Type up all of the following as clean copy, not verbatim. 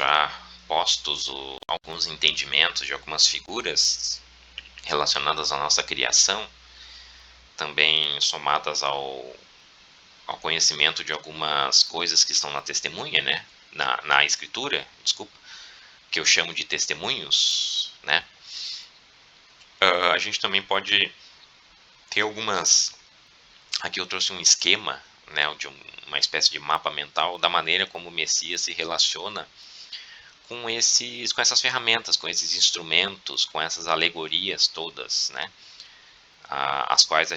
já postos alguns entendimentos de algumas figuras relacionadas à nossa criação, também somadas ao conhecimento de algumas coisas que estão na testemunha, né? Na escritura, desculpa, que eu chamo de testemunhos, né? A gente também pode ter algumas... Aqui eu trouxe um esquema, né, de uma espécie de mapa mental da maneira como o Messias se relaciona com essas ferramentas, com esses instrumentos, com essas alegorias todas, né? As quais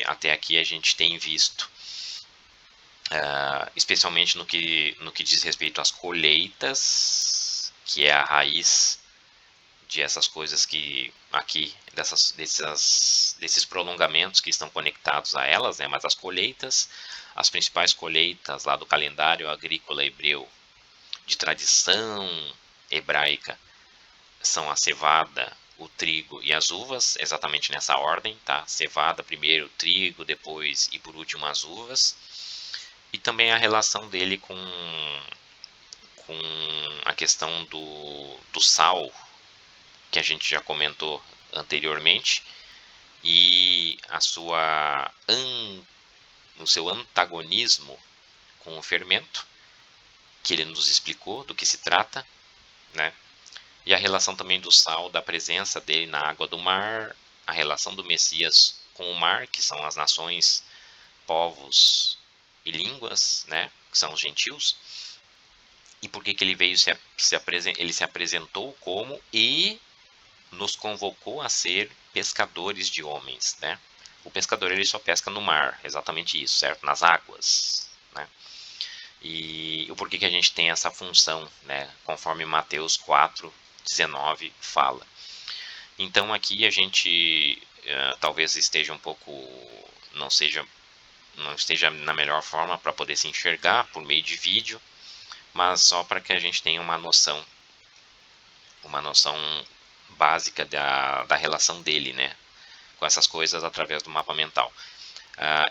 até aqui a gente tem visto. Especialmente no que diz respeito às colheitas, que é a raiz de essas coisas que aqui, desses prolongamentos que estão conectados a elas, né? Mas as colheitas, as principais colheitas lá do calendário agrícola hebreu, de tradição hebraica, são a cevada, o trigo e as uvas, exatamente nessa ordem, tá? Cevada primeiro, trigo, depois e por último as uvas. E também a relação dele com a questão do sal, que a gente já comentou anteriormente, e o seu antagonismo com o fermento, que ele nos explicou do que se trata, né? E a relação também do sal, da presença dele na água do mar, a relação do Messias com o mar, que são as nações, povos e línguas, né? Que são os gentios. E por que ele veio ele se apresentou como e nos convocou a ser pescadores de homens, né? O pescador ele só pesca no mar, exatamente isso, certo? Nas águas, né? E o porquê que a gente tem essa função, né? Conforme Mateus 4:19 fala. Então aqui a gente talvez esteja um pouco, não esteja na melhor forma para poder se enxergar por meio de vídeo, mas só para que a gente tenha uma noção básica da relação dele, né, com essas coisas através do mapa mental.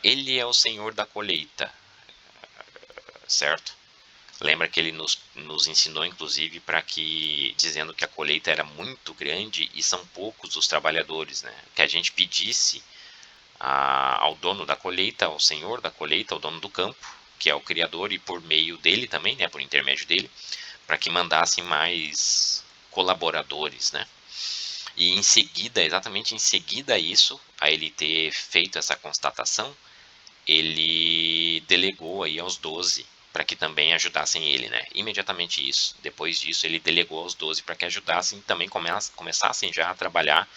Ele é o Senhor da colheita, certo? Lembra que ele nos ensinou, inclusive, dizendo que a colheita era muito grande e são poucos os trabalhadores, né? Que a gente pedisse ao dono da colheita, ao Senhor da colheita, ao dono do campo, que é o Criador, e por meio dele também, né, por intermédio dele, para que mandassem mais colaboradores, né? E em seguida, exatamente em seguida a isso, a ele ter feito essa constatação, ele delegou aí aos 12 para que também ajudassem ele, né? Imediatamente isso. Depois disso, ele delegou aos 12 para que ajudassem e também começassem já a trabalhar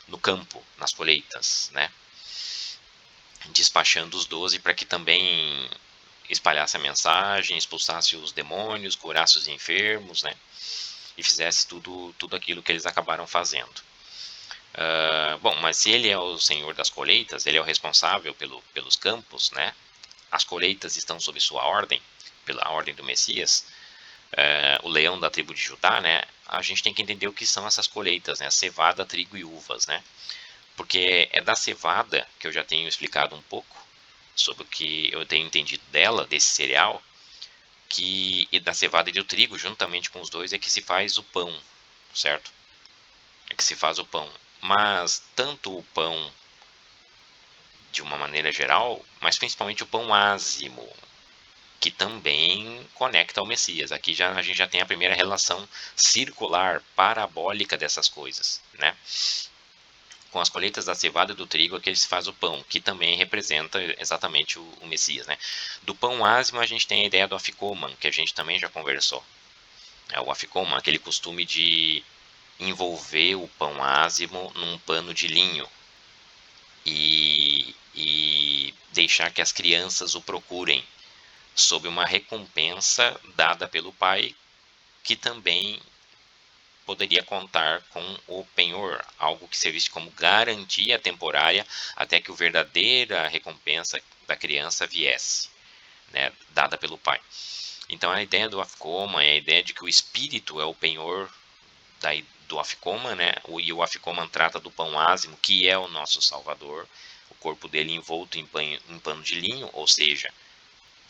no campo, nas colheitas, né? Despachando os 12 para que também espalhasse a mensagem, expulsasse os demônios, curasse os enfermos, né? E fizesse tudo aquilo que eles acabaram fazendo. Bom, mas se ele é o Senhor das colheitas, ele é o responsável pelos campos, né? As colheitas estão sob sua ordem, pela ordem do Messias, o leão da tribo de Judá, né? A gente tem que entender o que são essas colheitas, né? Cevada, trigo e uvas, né? Porque é da cevada que eu já tenho explicado um pouco sobre o que eu tenho entendido dela, desse cereal, e da cevada e do trigo, juntamente com os dois, é que se faz o pão, certo? É que se faz o pão. Mas tanto o pão de uma maneira geral, mas principalmente o pão ázimo, que também conecta ao Messias. Aqui a gente já tem a primeira relação circular, parabólica dessas coisas, né? Com as colheitas da cevada e do trigo, aqui se faz o pão, que também representa exatamente o Messias, né? Do pão ázimo a gente tem a ideia do afikoman, que a gente também já conversou. O afikoman, aquele costume de envolver o pão ázimo num pano de linho e deixar que as crianças o procurem, sob uma recompensa dada pelo pai, que também poderia contar com o penhor, algo que servisse como garantia temporária até que a verdadeira recompensa da criança viesse, né, dada pelo pai. Então a ideia do Afikoman é a ideia de que o espírito é o penhor do Afikoman, né, e o Afikoman trata do pão ázimo, que é o nosso Salvador, o corpo dele envolto em pano de linho, ou seja,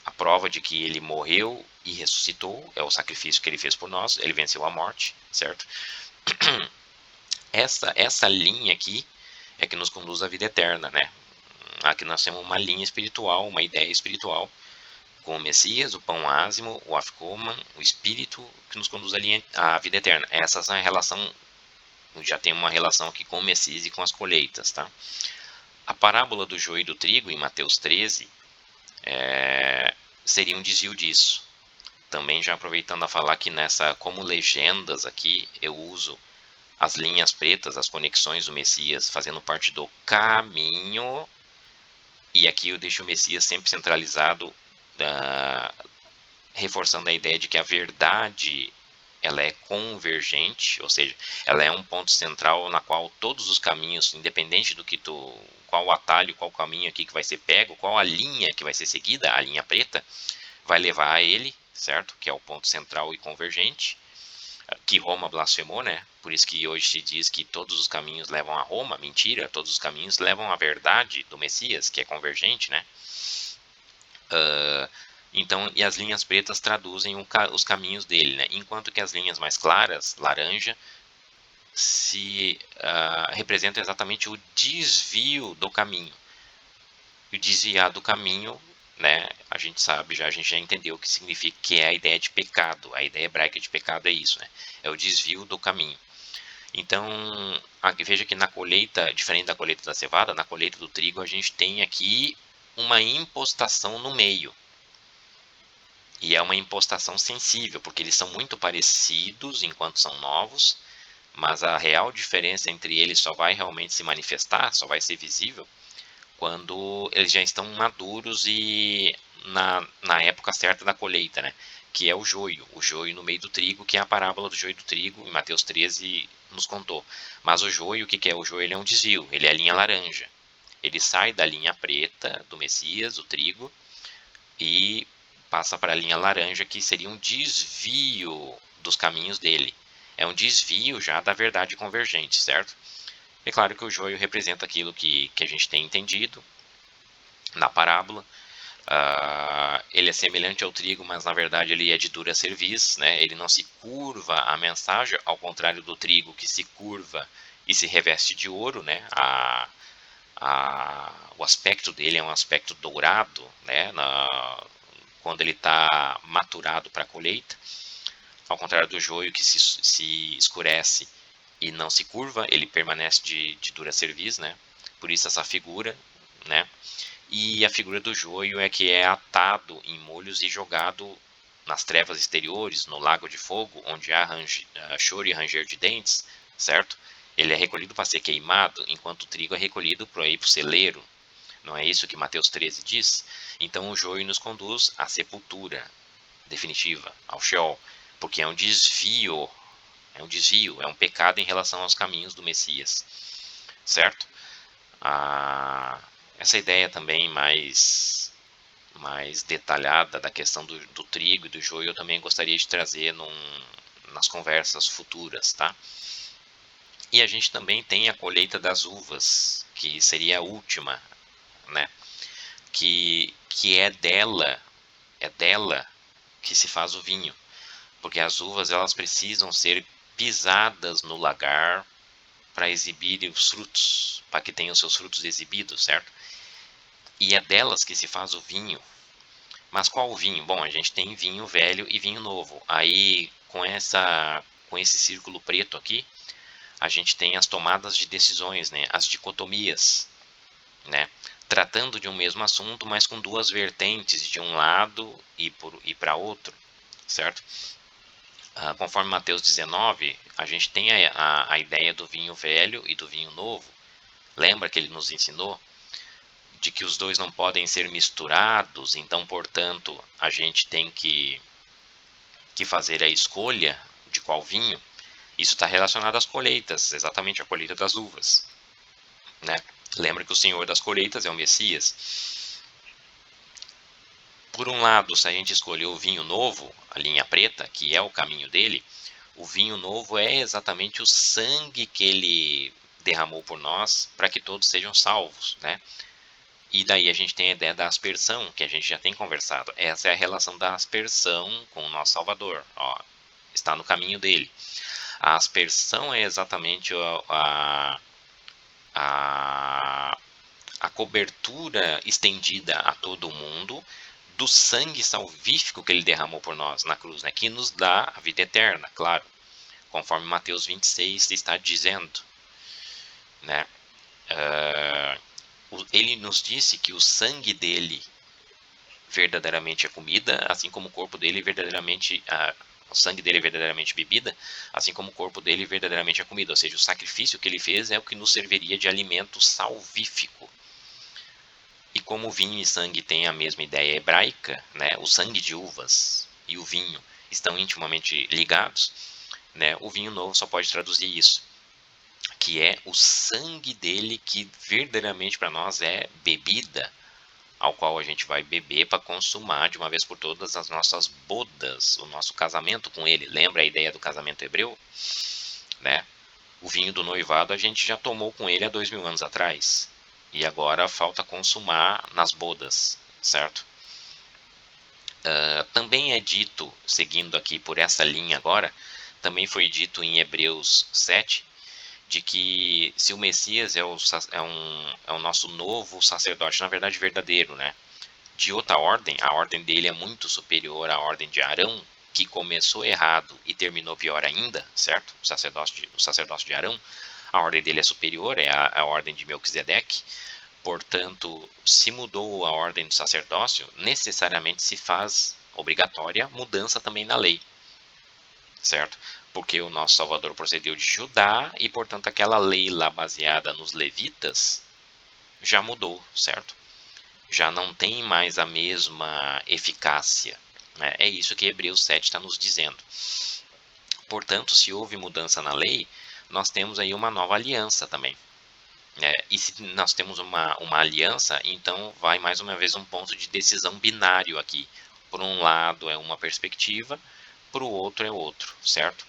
a prova de que ele morreu e ressuscitou, é o sacrifício que ele fez por nós, ele venceu a morte, certo? Essa linha aqui é que nos conduz à vida eterna, né? Aqui nós temos uma linha espiritual, uma ideia espiritual, com o Messias, o pão ázimo, o Afikoman, o Espírito, que nos conduz à vida eterna. Essa é a relação, já tem uma relação aqui com o Messias e com as colheitas, tá? A parábola do joio e do trigo, em Mateus 13, seria um desvio disso. Também já aproveitando a falar que como legendas aqui, eu uso as linhas pretas, as conexões do Messias, fazendo parte do caminho, e aqui eu deixo o Messias sempre centralizado, reforçando a ideia de que a verdade ela é convergente, ou seja, ela é um ponto central na qual todos os caminhos, independente do que qual o atalho, qual o caminho aqui que vai ser pego, qual a linha que vai ser seguida, a linha preta, vai levar a ele, certo? Que é o ponto central e convergente, que Roma blasfemou, né? Por isso que hoje se diz que todos os caminhos levam a Roma. Mentira, todos os caminhos levam à verdade do Messias, que é convergente, né? Então, e as linhas pretas traduzem os caminhos dele, né? Enquanto que as linhas mais claras, laranja, representam exatamente o desvio do caminho. E o desviar do caminho, né? A gente já entendeu o que significa, que é a ideia de pecado. A ideia hebraica de pecado é isso, né? É o desvio do caminho. Então, veja que na colheita, diferente da colheita da cevada, na colheita do trigo a gente tem aqui uma impostação no meio. E é uma impostação sensível, porque eles são muito parecidos enquanto são novos, mas a real diferença entre eles só vai realmente se manifestar, só vai ser visível, quando eles já estão maduros e na época certa da colheita, né? Que é o joio no meio do trigo, que é a parábola do joio e do trigo, em Mateus 13 nos contou. Mas o joio, o que é? O joio ele é um desvio, ele é a linha laranja. Ele sai da linha preta do Messias, o trigo, e passa para a linha laranja, que seria um desvio dos caminhos dele. É um desvio já da verdade convergente, certo? É claro que o joio representa aquilo que a gente tem entendido na parábola. Ele é semelhante ao trigo, mas na verdade ele é de dura cerviz, né? Ele não se curva à mensagem, ao contrário do trigo que se curva e se reveste de ouro, né? O aspecto dele é um aspecto dourado, né? Quando ele está maturado para a colheita, ao contrário do joio que se escurece e não se curva, ele permanece de dura cerviz, né? Por isso essa figura, né? E a figura do joio é que é atado em molhos e jogado nas trevas exteriores, no lago de fogo, onde há choro e ranger de dentes, certo? Ele é recolhido para ser queimado, enquanto o trigo é recolhido para ir para o celeiro. Não é isso que Mateus 13 diz? Então o joio nos conduz à sepultura definitiva, ao Sheol, porque é um desvio, é um pecado em relação aos caminhos do Messias, certo? Essa ideia também mais detalhada da questão do trigo e do joio eu também gostaria de trazer nas conversas futuras, tá? E a gente também tem a colheita das uvas, que seria a última, né? Que é dela que se faz o vinho, porque as uvas elas precisam ser pisadas no lagar para exibir os frutos, para que tenham seus frutos exibidos, certo? E é delas que se faz o vinho. Mas qual vinho? Bom, a gente tem vinho velho e vinho novo. Aí com esse círculo preto aqui, a gente tem as tomadas de decisões, né? As dicotomias, né? Tratando de um mesmo assunto, mas com duas vertentes, de um lado e para outro, certo? Conforme Mateus 19, a gente tem a ideia do vinho velho e do vinho novo. Lembra que ele nos ensinou de que os dois não podem ser misturados, então, portanto, a gente tem que fazer a escolha de qual vinho. Isso está relacionado às colheitas, exatamente a colheita das uvas, né? Lembra que o Senhor das colheitas é o Messias. Por um lado, se a gente escolher o vinho novo, a linha preta, que é o caminho dele, o vinho novo é exatamente o sangue que ele derramou por nós para que todos sejam salvos, né? E daí a gente tem a ideia da aspersão, que a gente já tem conversado. Essa é a relação da aspersão com o nosso Salvador. Ó, está no caminho dele. A aspersão é exatamente a, a cobertura estendida a todo mundo do sangue salvífico que ele derramou por nós na cruz, né? Que nos dá a vida eterna, claro, conforme Mateus 26 está dizendo, né? Ele nos disse que o sangue dele verdadeiramente é comida, assim como o corpo dele verdadeiramente o sangue dele é verdadeiramente bebida, assim como o corpo dele verdadeiramente é comida. Ou seja, o sacrifício que ele fez é o que nos serviria de alimento salvífico. E como o vinho e sangue têm a mesma ideia hebraica, né, o sangue de uvas e o vinho estão intimamente ligados, né, o vinho novo só pode traduzir isso, que é o sangue dele que verdadeiramente para nós é bebida, ao qual a gente vai beber para consumar de uma vez por todas as nossas bodas, o nosso casamento com ele. Lembra a ideia do casamento hebreu? Né? O vinho do noivado a gente já tomou com ele há 2000 anos atrás. E agora falta consumar nas bodas, certo? Também é dito, seguindo aqui por essa linha agora, também foi dito em Hebreus 7, de que se o Messias é o nosso novo sacerdote, na verdade verdadeiro, né? De outra ordem, a ordem dele é muito superior à ordem de Arão, que começou errado e terminou pior ainda, certo? O sacerdócio de Arão, a ordem dele é superior, é a ordem de Melquisedeque. Portanto, se mudou a ordem do sacerdócio, necessariamente se faz obrigatória mudança também na lei, certo? Porque o nosso Salvador procedeu de Judá e, portanto, aquela lei lá baseada nos levitas já mudou, certo? Já não tem mais a mesma eficácia, né? É isso que Hebreus 7 está nos dizendo. Portanto, se houve mudança na lei, nós temos aí uma nova aliança também. E se nós temos uma aliança, então vai mais uma vez um ponto de decisão binário aqui. Por um lado é uma perspectiva, por outro é outro, certo?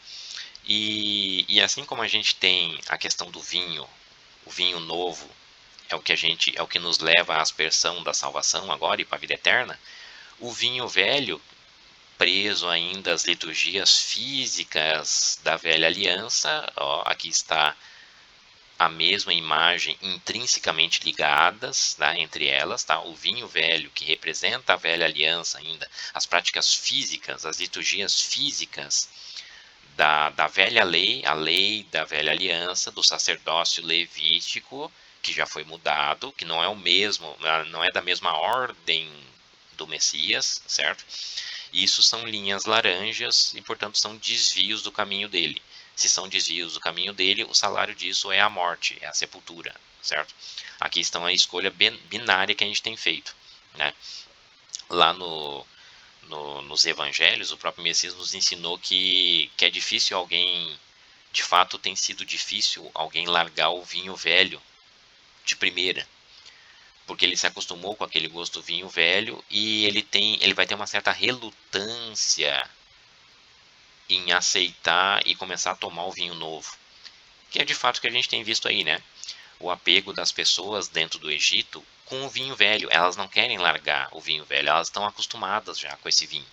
E assim como a gente tem a questão do vinho, o vinho novo é o que nos leva à aspersão da salvação agora e para a vida eterna. O vinho velho, preso ainda às liturgias físicas da velha aliança, ó, aqui está a mesma imagem intrinsecamente ligadas, tá, entre elas, tá? O vinho velho, que representa a velha aliança ainda, as práticas físicas, as liturgias físicas da velha lei, a lei da velha aliança, do sacerdócio levítico, que já foi mudado, que não é o mesmo, não é da mesma ordem do Messias, certo? Isso são linhas laranjas e, portanto, são desvios do caminho dele. Se são desvios do caminho dele, o salário disso é a morte, é a sepultura, certo? Aqui estão a escolha binária que a gente tem feito, né? Lá nos evangelhos, o próprio Messias nos ensinou que é difícil alguém, de fato tem sido difícil alguém largar o vinho velho de primeira, porque ele se acostumou com aquele gosto do vinho velho e ele vai ter uma certa relutância em aceitar e começar a tomar o vinho novo, que é de fato o que a gente tem visto aí, né? O apego das pessoas dentro do Egito com o vinho velho. Elas não querem largar o vinho velho, elas estão acostumadas já com esse vinho,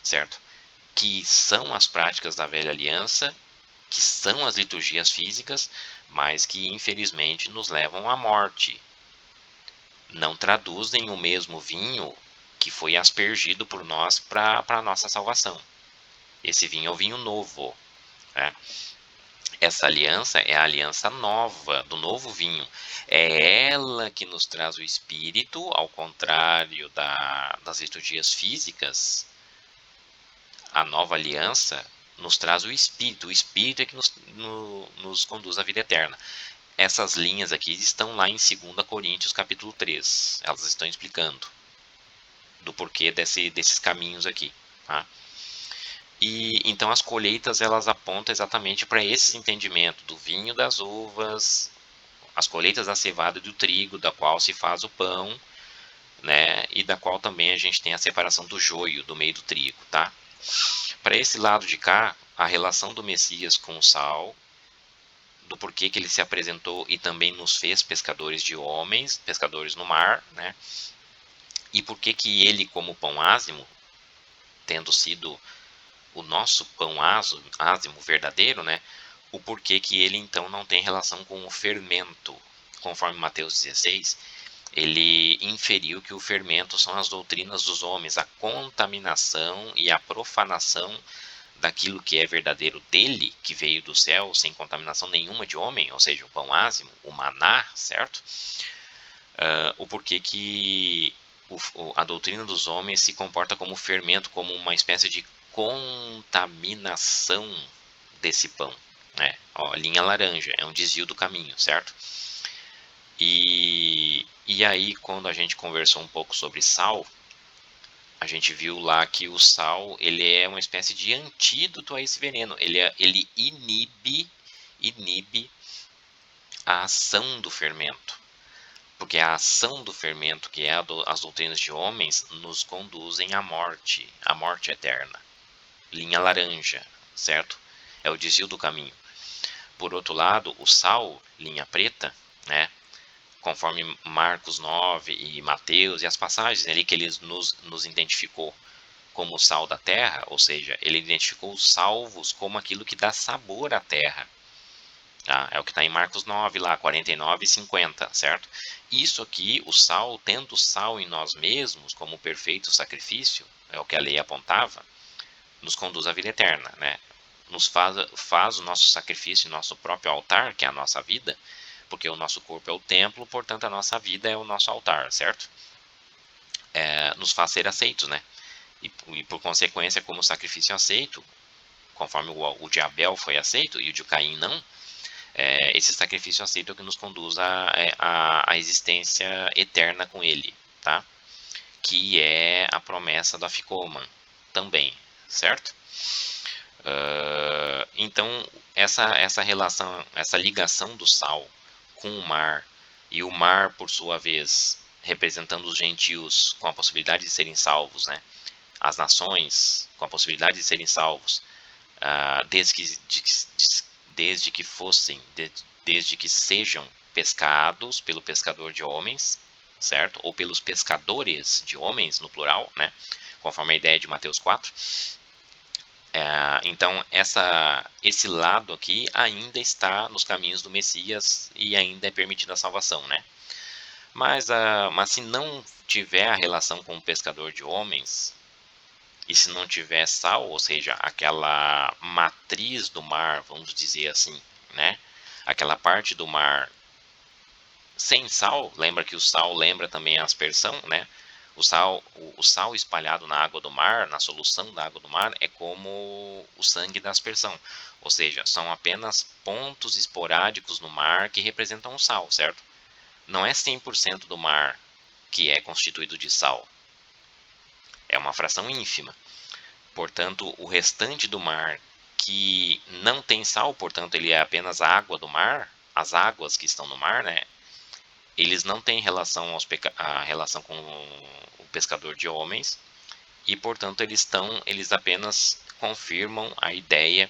certo? Que são as práticas da velha aliança, que são as liturgias físicas, mas que infelizmente nos levam à morte. Não traduzem o mesmo vinho que foi aspergido por nós para a nossa salvação. Esse vinho é o vinho novo, né? Essa aliança é a aliança nova, do novo vinho. É ela que nos traz o Espírito, ao contrário das liturgias físicas. A nova aliança nos traz o Espírito é que nos conduz à vida eterna. Essas linhas aqui estão lá em 2 Coríntios capítulo 3. Elas estão explicando do porquê desses caminhos aqui, tá? E então as colheitas elas apontam exatamente para esse entendimento do vinho, das uvas, as colheitas da cevada e do trigo, da qual se faz o pão, né? E da qual também a gente tem a separação do joio do meio do trigo, tá? Para esse lado de cá, a relação do Messias com o sal, do porquê que ele se apresentou e também nos fez pescadores de homens, pescadores no mar, né? E por que que ele, como pão ázimo, tendo sido o nosso pão ázimo verdadeiro, né? O porquê que ele então não tem relação com o fermento. Conforme Mateus 16, ele inferiu que o fermento são as doutrinas dos homens, a contaminação e a profanação daquilo que é verdadeiro dele, que veio do céu sem contaminação nenhuma de homem, ou seja, o pão ázimo, o maná, certo? O porquê que a doutrina dos homens se comporta como fermento, como uma espécie de contaminação desse pão, né? Ó, linha laranja, é um desvio do caminho, certo? E aí, quando a gente conversou um pouco sobre sal, a gente viu lá que o sal, ele é uma espécie de antídoto a esse veneno. Ele inibe a ação do fermento. Porque a ação do fermento, que é as doutrinas de homens, nos conduzem à morte eterna. Linha laranja, certo? É o desvio do caminho. Por outro lado, o sal, linha preta, né? Conforme Marcos 9 e Mateus e as passagens ali que ele nos identificou como o sal da terra, ou seja, ele identificou os salvos como aquilo que dá sabor à terra. Tá? É o que está em Marcos 9, lá, 49 e 50, certo? Isso aqui, o sal, tendo sal em nós mesmos como perfeito sacrifício, é o que a lei apontava, nos conduz à vida eterna, né? Nos faz o nosso sacrifício, nosso próprio altar, que é a nossa vida, porque o nosso corpo é o templo, portanto a nossa vida é o nosso altar, certo? Nos faz ser aceitos, né? E por consequência, como sacrifício aceito, conforme o de Abel foi aceito e o de Caim não, esse sacrifício aceito é o que nos conduz à existência eterna com ele, tá? Que é a promessa da Ficôman também, certo? Então, essa relação, essa ligação do sal com o mar, e o mar, por sua vez, representando os gentios com a possibilidade de serem salvos, né? As nações com a possibilidade de serem salvos, desde que fossem, desde que sejam pescados pelo pescador de homens, certo? Ou pelos pescadores de homens, no plural, né? Conforme a ideia de Mateus 4. Então, esse lado aqui ainda está nos caminhos do Messias e ainda é permitida a salvação, né? Mas se não tiver a relação com o pescador de homens, e se não tiver sal, ou seja, aquela matriz do mar, vamos dizer assim, né? Aquela parte do mar sem sal, lembra que o sal lembra também a aspersão, né? O sal espalhado na água do mar, na solução da água do mar, é como o sangue da aspersão. Ou seja, são apenas pontos esporádicos no mar que representam o sal, certo? Não é 100% do mar que é constituído de sal. É uma fração ínfima. Portanto, o restante do mar que não tem sal, portanto, ele é apenas a água do mar, as águas que estão no mar, né? Eles não têm relação a relação com o pescador de homens e, portanto, eles apenas confirmam a ideia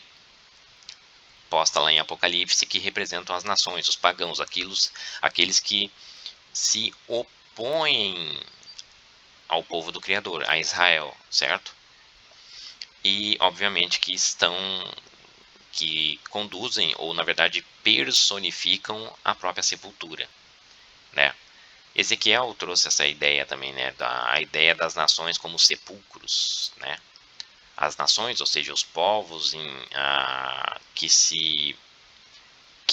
posta lá em Apocalipse que representam as nações, os pagãos, aqueles que se opõem ao povo do Criador, a Israel, certo? E, obviamente, que conduzem, ou na verdade personificam a própria sepultura, né? Ezequiel trouxe essa ideia também, né, a ideia das nações como sepulcros, né? As nações, ou seja, os povos que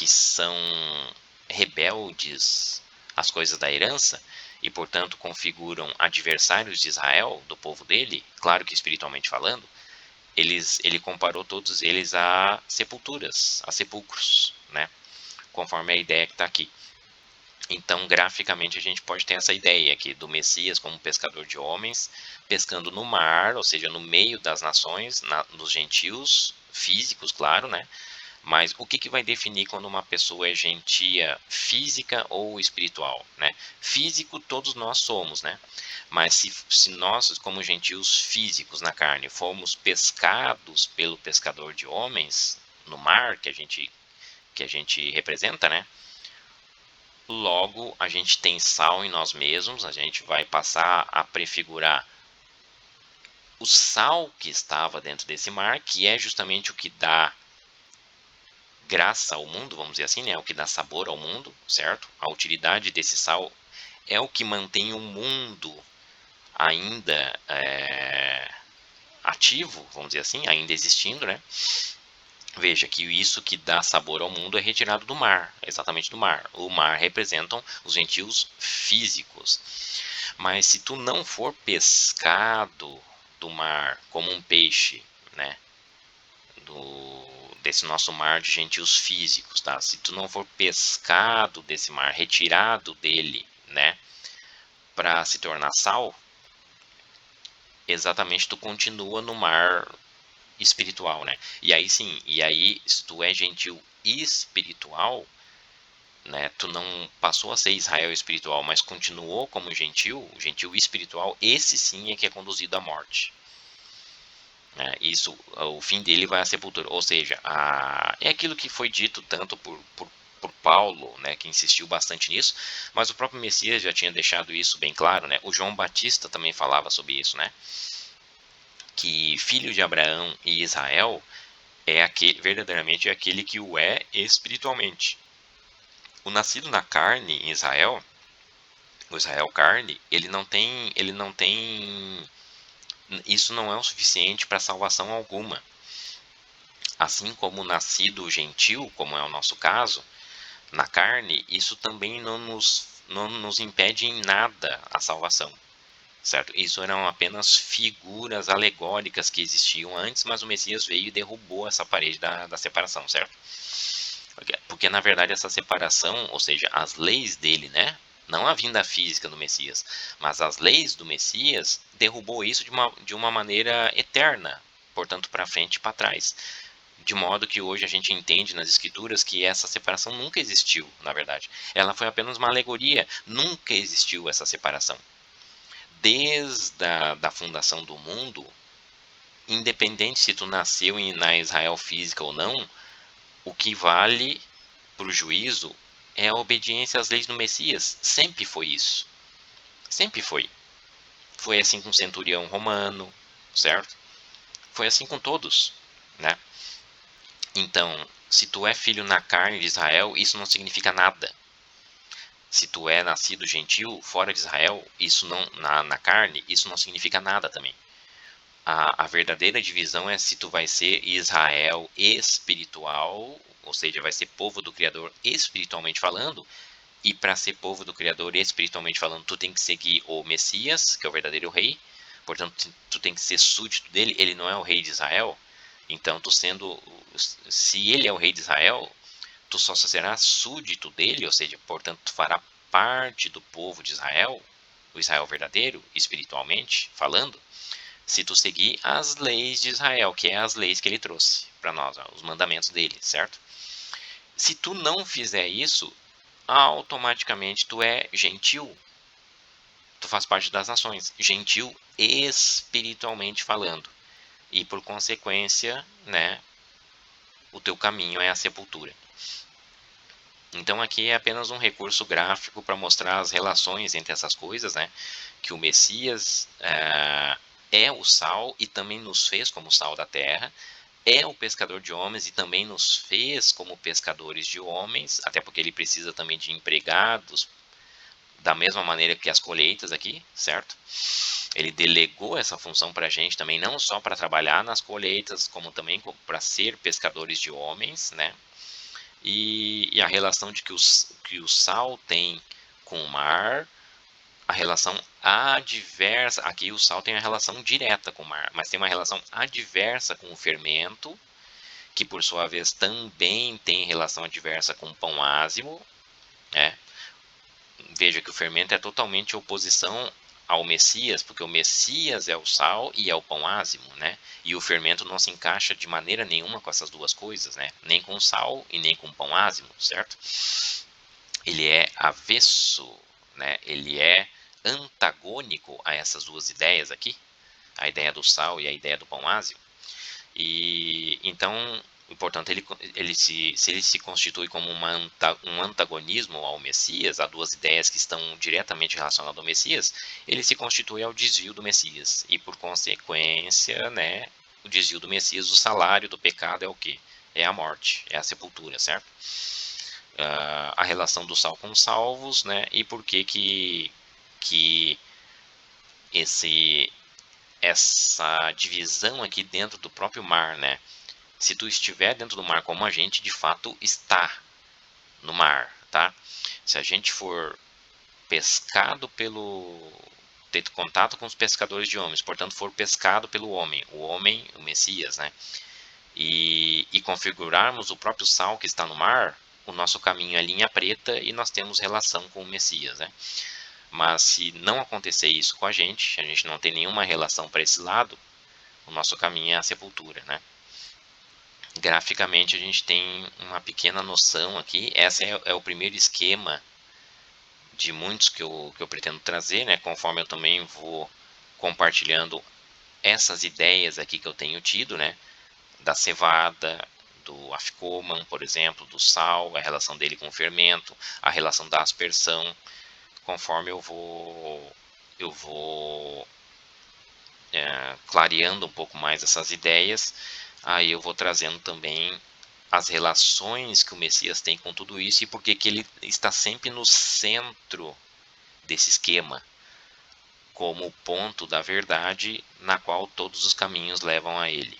são rebeldes às coisas da herança e, portanto, configuram adversários de Israel, do povo dele, claro que espiritualmente falando, ele comparou todos eles a sepulturas, a sepulcros, né? Conforme a ideia que está aqui. Então, graficamente, a gente pode ter essa ideia aqui do Messias como pescador de homens, pescando no mar, ou seja, no meio das nações, nos gentios, físicos, claro, né? Mas o que vai definir quando uma pessoa é gentia física ou espiritual, né? Físico todos nós somos, né? Mas se nós, como gentios físicos na carne, formos pescados pelo pescador de homens no mar, que a gente que a gente representa, né? Logo, a gente tem sal em nós mesmos, a gente vai passar a prefigurar o sal que estava dentro desse mar, que é justamente o que dá graça ao mundo, vamos dizer assim, né? O que dá sabor ao mundo, certo? A utilidade desse sal é o que mantém o mundo ainda ativo, vamos dizer assim, ainda existindo, né? Veja que isso que dá sabor ao mundo é retirado do mar, exatamente do mar. O mar representam os gentios físicos. Mas se tu não for pescado do mar como um peixe, né? Desse nosso mar de gentios físicos, tá? Se tu não for pescado desse mar, retirado dele, né? Para se tornar sal, exatamente tu continua no mar espiritual, né? E aí sim, se tu é gentil espiritual, né? Tu não passou a ser Israel espiritual, mas continuou como gentil, gentil espiritual, esse sim é que é conduzido à morte. Né? Isso, o fim dele vai à sepultura. Ou seja, é aquilo que foi dito tanto por Paulo, né, que insistiu bastante nisso, mas o próprio Messias já tinha deixado isso bem claro, né? O João Batista também falava sobre isso, né? Que filho de Abraão e Israel é aquele, verdadeiramente é aquele que o é espiritualmente. O nascido na carne em Israel, o Israel carne, ele não tem, isso não é o suficiente para salvação alguma. Assim como o nascido gentil, como é o nosso caso, na carne, isso também não nos impede em nada a salvação. Certo? Isso eram apenas figuras alegóricas que existiam antes, mas o Messias veio e derrubou essa parede da separação, certo? Porque na verdade essa separação, ou seja, as leis dele, né? Não a vinda física do Messias, mas as leis do Messias derrubou isso de uma maneira eterna, portanto para frente e para trás. De modo que hoje a gente entende nas escrituras que essa separação nunca existiu, na verdade. Ela foi apenas uma alegoria, nunca existiu essa separação. Desde a fundação do mundo, independente se tu nasceu na Israel física ou não, o que vale para o juízo é a obediência às leis do Messias. Sempre foi isso. Sempre foi. Foi assim com o centurião romano, certo? Foi assim com todos, né? Então, se tu é filho na carne de Israel, isso não significa nada. Se tu é nascido gentil fora de Israel, isso não na carne, isso não significa nada também. A verdadeira divisão é se tu vai ser Israel espiritual, ou seja, vai ser povo do Criador espiritualmente falando, e para ser povo do Criador espiritualmente falando, tu tem que seguir o Messias, que é o verdadeiro rei, portanto, tu tem que ser súdito dele, ele não é o rei de Israel, então se ele é o rei de Israel, tu só serás súdito dele, ou seja, portanto, tu fará parte do povo de Israel, o Israel verdadeiro, espiritualmente falando, se tu seguir as leis de Israel, que é as leis que ele trouxe para nós, os mandamentos dele, certo? Se tu não fizer isso, automaticamente tu é gentil. Tu faz parte das nações, gentil espiritualmente falando. E por consequência, né, o teu caminho é a sepultura. Então aqui é apenas um recurso gráfico para mostrar as relações entre essas coisas, né? Que o Messias é o sal e também nos fez como sal da terra, é o pescador de homens e também nos fez como pescadores de homens, até porque ele precisa também de empregados, da mesma maneira que as colheitas aqui, certo? Ele delegou essa função para a gente também, não só para trabalhar nas colheitas, como também para ser pescadores de homens, né? E a relação que o sal tem com o mar, a relação adversa, aqui o sal tem a relação direta com o mar, mas tem uma relação adversa com o fermento, que por sua vez também tem relação adversa com o pão ázimo, né? Veja que o fermento é totalmente oposição ao Messias, porque o Messias é o sal e é o pão ázimo, né? E o fermento não se encaixa de maneira nenhuma com essas duas coisas, né? Nem com o sal e nem com o pão ázimo, certo? Ele é avesso, né? Ele é antagônico a essas duas ideias aqui, a ideia do sal e a ideia do pão ázimo. E então E, portanto, se ele se constitui como um antagonismo ao Messias, a duas ideias que estão diretamente relacionadas ao Messias, ele se constitui ao desvio do Messias. E, por consequência, né, o desvio do Messias, o salário do pecado é o quê? É a morte, é a sepultura, certo? A relação do sal com os salvos, né, e por que essa divisão aqui dentro do próprio mar, né? Se tu estiver dentro do mar como a gente de fato está no mar, tá? Se a gente for pescado ter contato com os pescadores de homens, portanto for pescado pelo homem, o Messias, né? E configurarmos o próprio sal que está no mar, o nosso caminho é linha preta e nós temos relação com o Messias, né? Mas se não acontecer isso com a gente não tem nenhuma relação para esse lado, o nosso caminho é a sepultura, né? Graficamente a gente tem uma pequena noção aqui. Esse é o primeiro esquema de muitos que eu pretendo trazer, né? Conforme eu também vou compartilhando essas ideias aqui que eu tenho tido, né? Da cevada, do afikoman, por exemplo, do sal, a relação dele com o fermento, a relação da aspersão. Conforme eu vou clareando um pouco mais essas ideias, aí eu vou trazendo também as relações que o Messias tem com tudo isso e por que ele está sempre no centro desse esquema, como o ponto da verdade na qual todos os caminhos levam a ele.